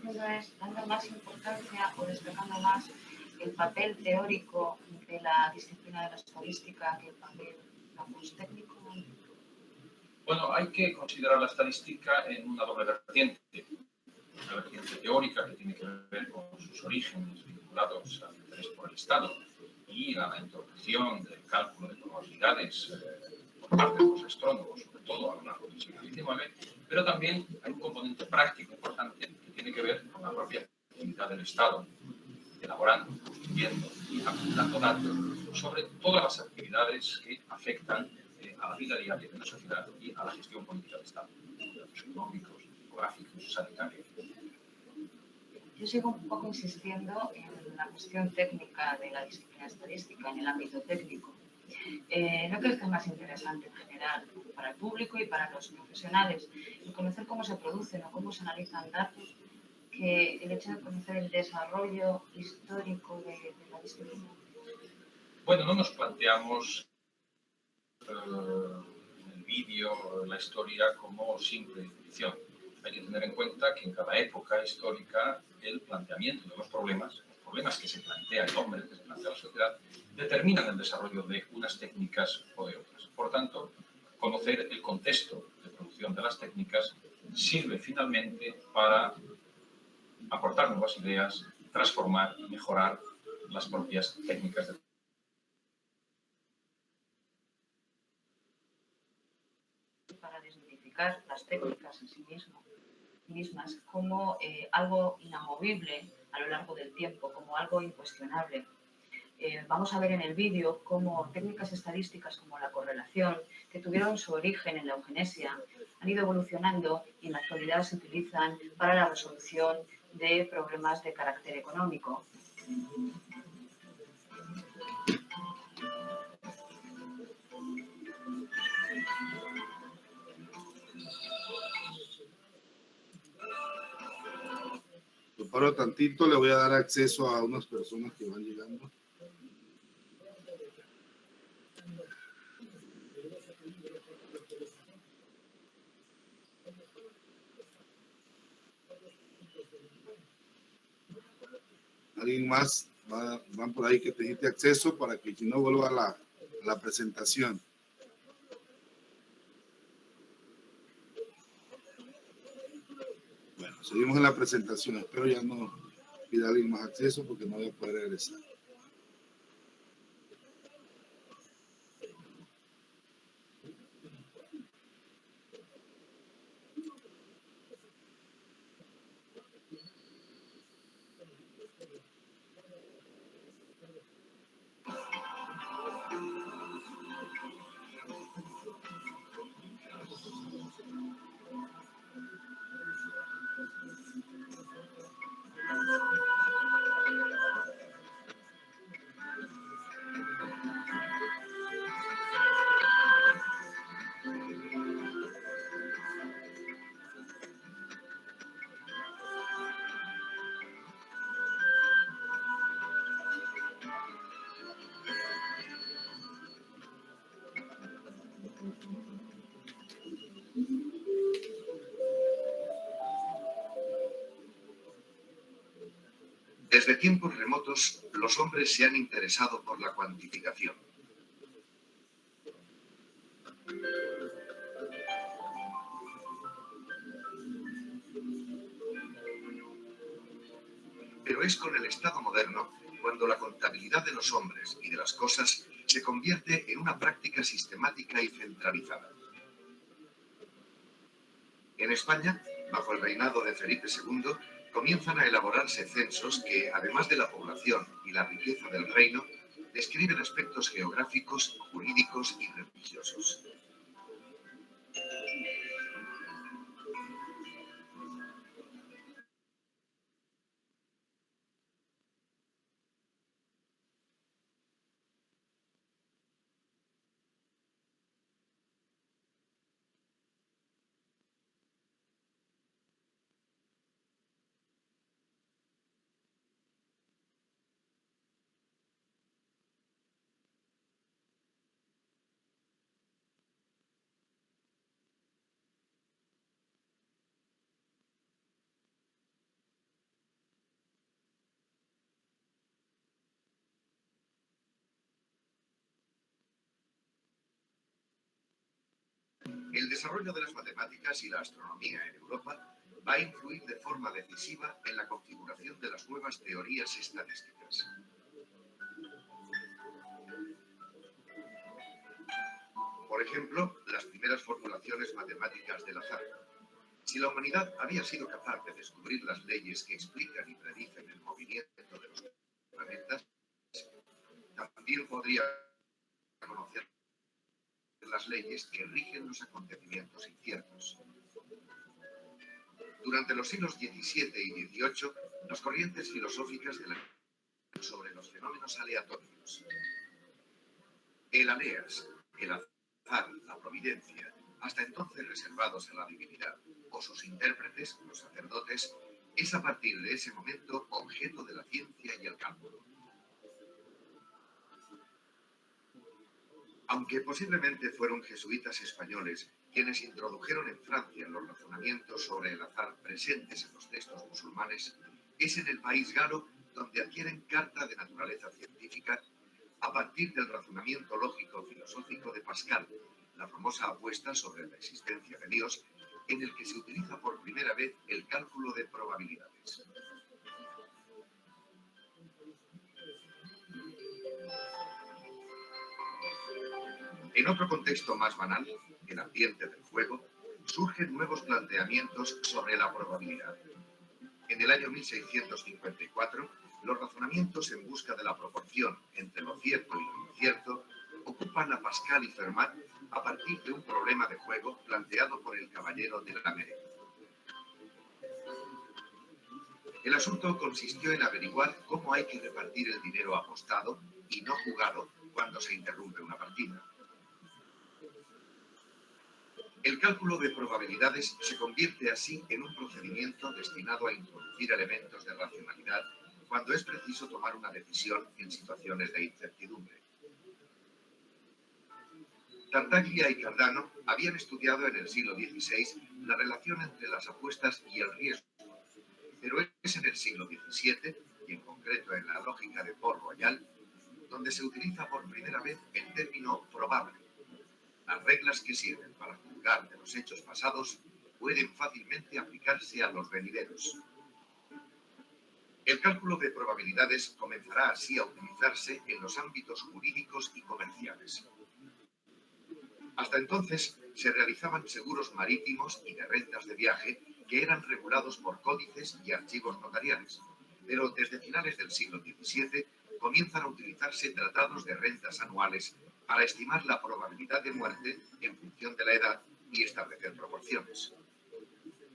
haciendo es dando más importancia o destacando más el papel teórico de la disciplina de la estadística que el papel técnico. Bueno, hay que considerar la estadística en una doble vertiente. Una vertiente teórica que tiene que ver con sus orígenes vinculados al interés por el Estado y a la introducción del cálculo de probabilidades por parte de los astrónomos, sobre todo a lo largo del siglo XIX, pero también hay un componente práctico importante que tiene que ver con la propia actividad del Estado, elaborando, construyendo y acumulando datos sobre todas las actividades que afectan a la vida diaria de la sociedad y a la gestión política del Estado, datos económicos, geográficos, sanitarios. Yo sigo un poco insistiendo en la cuestión técnica de la disciplina estadística, en el ámbito técnico. ¿No crees que es más interesante en general para el público y para los profesionales el conocer cómo se producen o cómo se analizan datos que el hecho de conocer el desarrollo histórico de la disciplina? Bueno, no nos planteamos el vídeo, la historia como simple ficción. Hay que tener en cuenta que en cada época histórica el planteamiento de los problemas que se plantea el hombre, que se plantea la sociedad, determinan el desarrollo de unas técnicas o de otras. Por tanto, conocer el contexto de producción de las técnicas sirve finalmente para aportar nuevas ideas, transformar y mejorar las propias técnicas de para desmitificar las técnicas en sí mismas como algo inamovible a lo largo del tiempo, como algo incuestionable. Vamos a ver en el vídeo cómo técnicas estadísticas como la correlación, que tuvieron su origen en la eugenesia, han ido evolucionando y en la actualidad se utilizan para la resolución de problemas de carácter económico. Lo paro tantito, le voy a dar acceso a unas personas que van llegando. ¿Alguien más? Van por ahí que te diste acceso para que si no vuelva a la presentación. Bueno, seguimos en la presentación. Espero ya no pida alguien más acceso porque no voy a poder regresar. Desde tiempos remotos, los hombres se han interesado por la cuantificación. Pero es con el Estado moderno cuando la contabilidad de los hombres y de las cosas se convierte en una práctica sistemática y centralizada. En España, bajo el reinado de Felipe II, comienzan a elaborarse censos que, además de la población y la riqueza del reino, describen aspectos geográficos, jurídicos y religiosos. El desarrollo de las matemáticas y la astronomía en Europa va a influir de forma decisiva en la configuración de las nuevas teorías estadísticas. Por ejemplo, las primeras formulaciones matemáticas del azar. Si la humanidad había sido capaz de descubrir las leyes que explican y predicen el movimiento de los planetas, también podría conocer las leyes que rigen los acontecimientos inciertos. Durante los siglos XVII y XVIII, las corrientes filosóficas sobre los fenómenos aleatorios. El Aeneas, el azar, la providencia, hasta entonces reservados a la divinidad, o sus intérpretes, los sacerdotes, es a partir de ese momento objeto de la ciencia y el cálculo. Aunque posiblemente fueron jesuitas españoles quienes introdujeron en Francia los razonamientos sobre el azar presentes en los textos musulmanes, es en el país galo donde adquieren carta de naturaleza científica a partir del razonamiento lógico-filosófico de Pascal, la famosa apuesta sobre la existencia de Dios, en el que se utiliza por primera vez el cálculo de probabilidades. En otro contexto más banal, el ambiente del juego, surgen nuevos planteamientos sobre la probabilidad. En el año 1654, los razonamientos en busca de la proporción entre lo cierto y lo incierto ocupan a Pascal y Fermat a partir de un problema de juego planteado por el caballero de la Mere. El asunto consistió en averiguar cómo hay que repartir el dinero apostado y no jugado cuando se interrumpe una partida. El cálculo de probabilidades se convierte así en un procedimiento destinado a introducir elementos de racionalidad cuando es preciso tomar una decisión en situaciones de incertidumbre. Tartaglia y Cardano habían estudiado en el siglo XVI la relación entre las apuestas y el riesgo, pero es en el siglo XVII, y en concreto en la lógica de Port Royal, donde se utiliza por primera vez el término probable. Las reglas que sirven para juzgar de los hechos pasados pueden fácilmente aplicarse a los venideros. El cálculo de probabilidades comenzará así a utilizarse en los ámbitos jurídicos y comerciales. Hasta entonces se realizaban seguros marítimos y de rentas de viaje que eran regulados por códices y archivos notariales, pero desde finales del siglo XVII comienzan a utilizarse tratados de rentas anuales para estimar la probabilidad de muerte en función de la edad y establecer proporciones.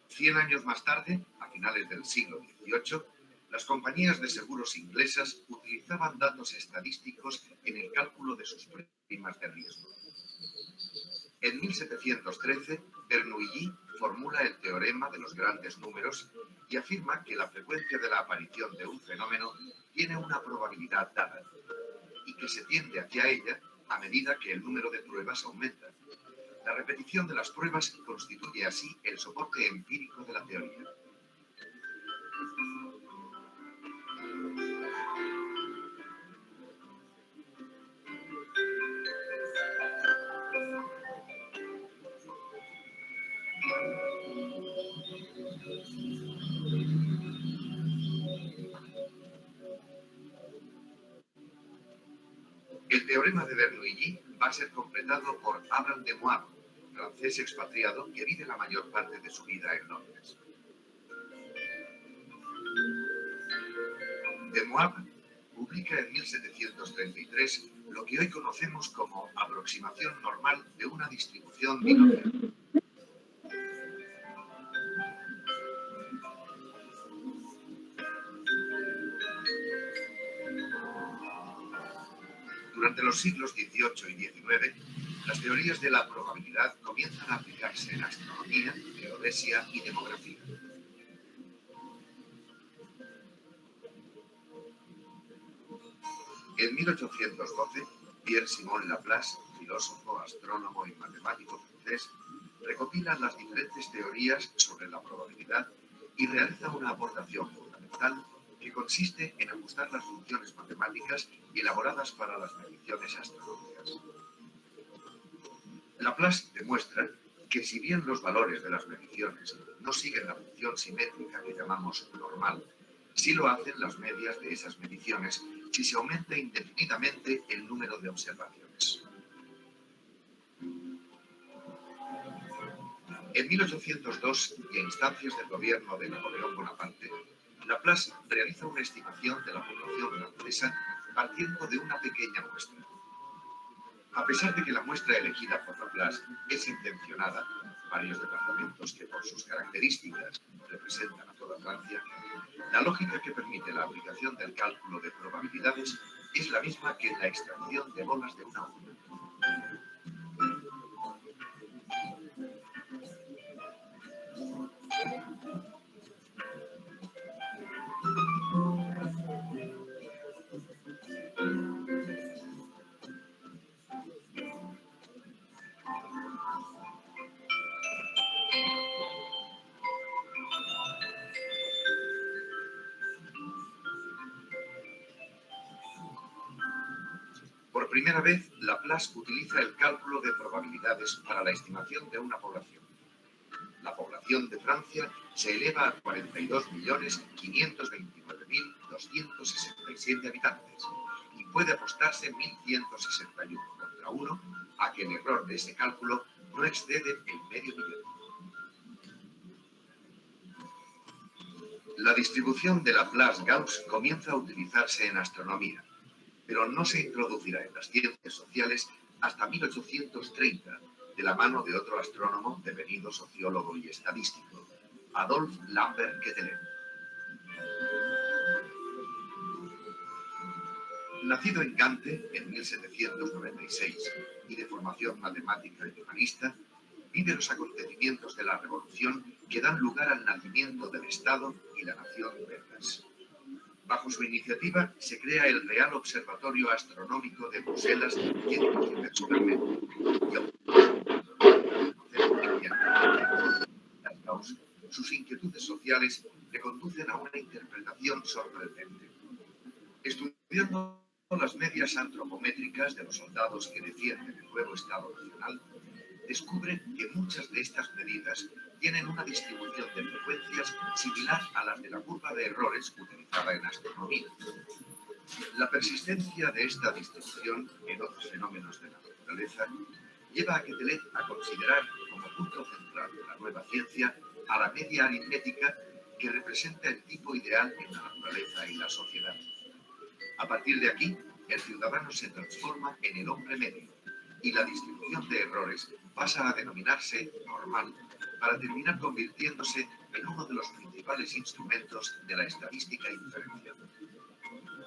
100 años más tarde, a finales del siglo XVIII, las compañías de seguros inglesas utilizaban datos estadísticos en el cálculo de sus primas de riesgo. En 1713, Bernoulli formula el teorema de los grandes números y afirma que la frecuencia de la aparición de un fenómeno tiene una probabilidad dada y que se tiende hacia ella a medida que el número de pruebas aumenta. La repetición de las pruebas constituye así el soporte empírico de la teoría. El teorema de Bernoulli va a ser completado por Abraham de Moivre, francés expatriado que vive la mayor parte de su vida en Londres. De Moivre publica en 1733 lo que hoy conocemos como aproximación normal de una distribución binomial. Durante los siglos XVIII y XIX, las teorías de la probabilidad comienzan a aplicarse en astronomía, geodesia y demografía. En 1812, Pierre-Simon Laplace, filósofo, astrónomo y matemático francés, recopila las diferentes teorías sobre la probabilidad y realiza una aportación fundamental que consiste en ajustar las funciones matemáticas elaboradas para las mediciones astronómicas. Laplace demuestra que si bien los valores de las mediciones no siguen la función simétrica que llamamos normal, sí lo hacen las medias de esas mediciones si se aumenta indefinidamente el número de observaciones. En 1802, y a instancias del gobierno de Napoleón Bonaparte, Laplace realiza una estimación de la población francesa partiendo de una pequeña muestra. A pesar de que la muestra elegida por Laplace es intencionada, varios departamentos que por sus características representan a toda Francia, la lógica que permite la aplicación del cálculo de probabilidades es la misma que en la extracción de bolas de una urna. Por primera vez, Laplace utiliza el cálculo de probabilidades para la estimación de una población. La población de Francia se eleva a 42.529.267 habitantes y puede apostarse 1.161 contra 1 a que el error de ese cálculo no excede el medio millón. La distribución de Laplace-Gauss comienza a utilizarse en astronomía, pero no se introducirá en las ciencias sociales hasta 1830, de la mano de otro astrónomo devenido sociólogo y estadístico, Adolphe Lambert Quetelet. Nacido en Gante en 1796 y de formación matemática y humanista, vive los acontecimientos de la Revolución que dan lugar al nacimiento del Estado y la nación belgas. Bajo su iniciativa se crea el Real Observatorio Astronómico de Bruselas, que dirige personalmente, y sus inquietudes sociales le conducen a una interpretación sorprendente. Estudiando las medias antropométricas de los soldados que defienden el nuevo Estado Nacional, descubre que muchas de estas medidas tienen una distribución de frecuencias similar a las de la curva de errores utilizada en astronomía. La persistencia de esta distribución en otros fenómenos de la naturaleza lleva a Quetelet a considerar como punto central de la nueva ciencia a la media aritmética que representa el tipo ideal en la naturaleza y la sociedad. A partir de aquí, el ciudadano se transforma en el hombre medio y la distribución de errores pasa a denominarse normal, para terminar convirtiéndose en uno de los principales instrumentos de la estadística inferencial.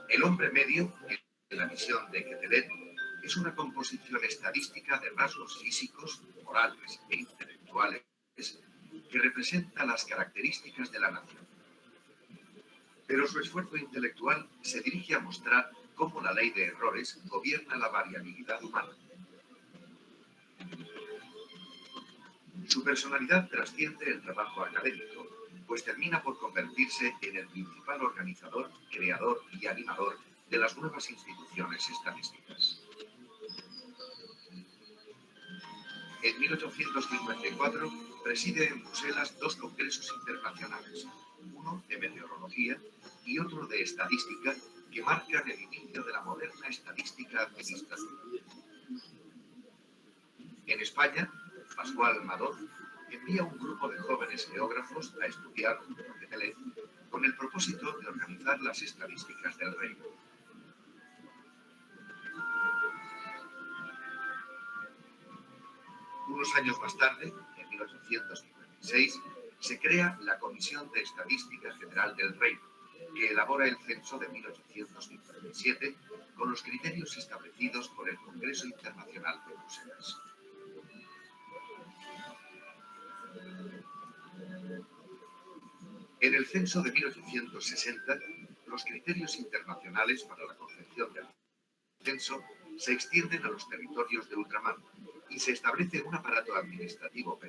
El hombre medio, en la visión de Quetelet, es una composición estadística de rasgos físicos, morales e intelectuales que representa las características de la nación. Pero su esfuerzo intelectual se dirige a mostrar cómo la ley de errores gobierna la variabilidad humana. Su personalidad trasciende el trabajo académico, pues termina por convertirse en el principal organizador, creador y animador de las nuevas instituciones estadísticas. En 1854 preside en Bruselas dos congresos internacionales, uno de meteorología y otro de estadística, que marcan el inicio de la moderna estadística administrativa. En España, Pascual Madoz envía un grupo de jóvenes geógrafos a estudiar junto a Quetelet con el propósito de organizar las estadísticas del reino. Unos años más tarde, en 1856, se crea la Comisión de Estadística General del Reino, que elabora el censo de 1857 con los criterios establecidos por el Congreso Internacional de Bruselas. En el censo de 1860, los criterios internacionales para la concepción del censo se extienden a los territorios de ultramar y se establece un aparato administrativo permanente